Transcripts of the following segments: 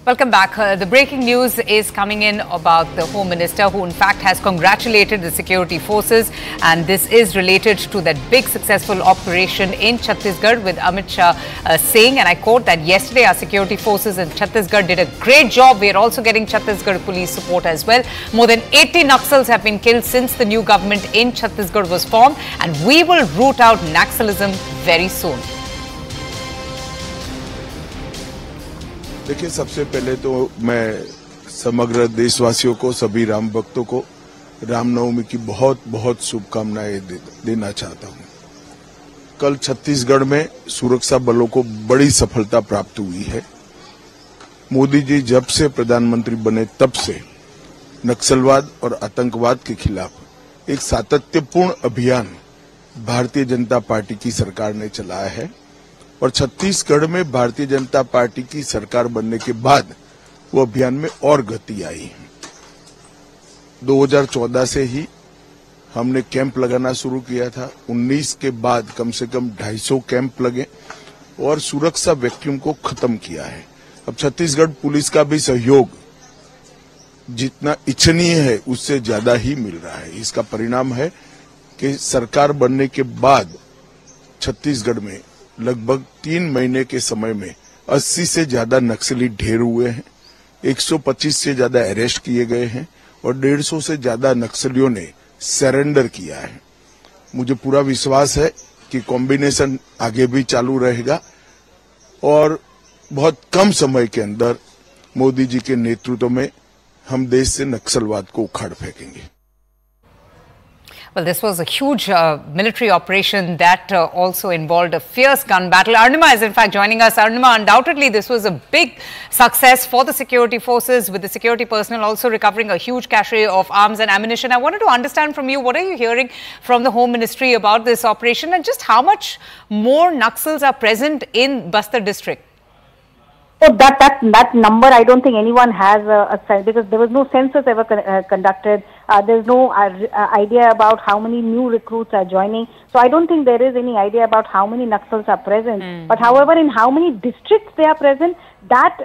Welcome back. The breaking news is coming in about the Home Minister, who in fact has congratulated the security forces, and this is related to that big successful operation in Chhattisgarh with Amit Shah saying, and I quote, that yesterday our security forces in Chhattisgarh did a great job. We are also getting Chhattisgarh police support as well. More than 80 Naxals have been killed since the new government in Chhattisgarh was formed, and we will root out Naxalism very soon. देखिए, सबसे पहले तो मैं समग्र देशवासियों को, सभी राम भक्तों को रामनवमी की बहुत बहुत शुभकामनाएं देना चाहता हूं। कल छत्तीसगढ़ में सुरक्षा बलों को बड़ी सफलता प्राप्त हुई है। मोदी जी जब से प्रधानमंत्री बने तब से नक्सलवाद और आतंकवाद के खिलाफ एक सातत्यपूर्ण अभियान भारतीय जनता पार्टी की सरकार ने चलाया है, और छत्तीसगढ़ में भारतीय जनता पार्टी की सरकार बनने के बाद वो अभियान में और गति आई है। 2014 से ही हमने कैंप लगाना शुरू किया था। 19 के बाद कम से कम 250 कैंप लगे और सुरक्षा वैक्यूम को खत्म किया है। अब छत्तीसगढ़ पुलिस का भी सहयोग जितना इच्छनीय है उससे ज्यादा ही मिल रहा है। इसका परिणाम है कि सरकार बनने के बाद छत्तीसगढ़ में लगभग 3 महीने के समय में 80 से ज्यादा नक्सली ढेर हुए हैं, 125 से ज्यादा अरेस्ट किए गए हैं और 150 से ज्यादा नक्सलियों ने सरेंडर किया है। मुझे पूरा विश्वास है कि कॉम्बिनेशन आगे भी चालू रहेगा और बहुत कम समय के अंदर मोदी जी के नेतृत्व में हम देश से नक्सलवाद को उखाड़ फेंकेंगे। Well, this was a huge military operation that also involved a fierce gun battle. Arunima is in fact joining us. Arunima, undoubtedly this was a big success for the security forces, with the security personnel also recovering a huge cache of arms and ammunition. I wanted to understand from you, what are you hearing from the Home Ministry about this operation, and just how much more Naxals are present in Bastar district? So that number, I don't think anyone has a sense, because there was no census ever conducted. There's no idea about how many new recruits are joining. So I don't think there is any idea about how many Naxals are present. But however, in how many districts they are present, that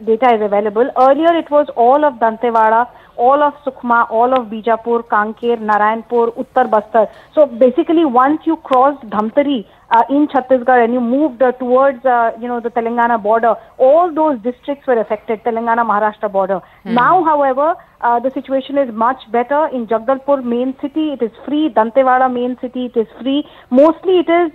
data is available. Earlier, it was all of Dantewada, all of Sukhma, all of Bijapur, Kanker, Narayanpur, Uttar Bastar. So basically, once you crossed Dhamtari in Chhattisgarh and you moved towards the Telangana border, all those districts were affected, Telangana-Maharashtra border. Now, however, the situation is much better. In Jagdalpur main city, it is free. Dantewada main city, it is free. Mostly it is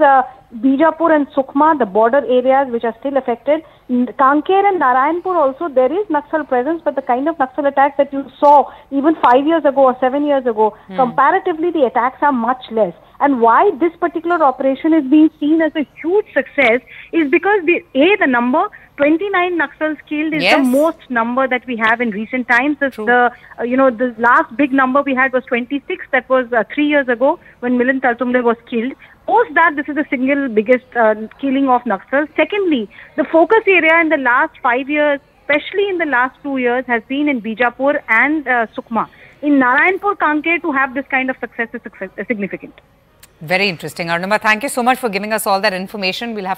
Bijapur and Sukhma, the border areas, which are still affected. Kanker and Narayanpur also, there is Naxal presence, but the kind of Naxal attacks that you saw even 5 years ago or 7 years ago, comparatively the attacks are much less. And why this particular operation is being seen as a huge success is because the number 29 Naxals killed is the most number that we have in recent times. The last big number we had was 26. That was 3 years ago when Milind Taltumde was killed. Post that, this is the single biggest killing of Naxals. Secondly, the focus area in the last 5 years, especially in the last 2 years, has been in Bijapur and Sukhma. In Narayanpur, Kanker, to have this kind of success is significant. Very interesting. Arunima, thank you so much for giving us all that information. We'll have to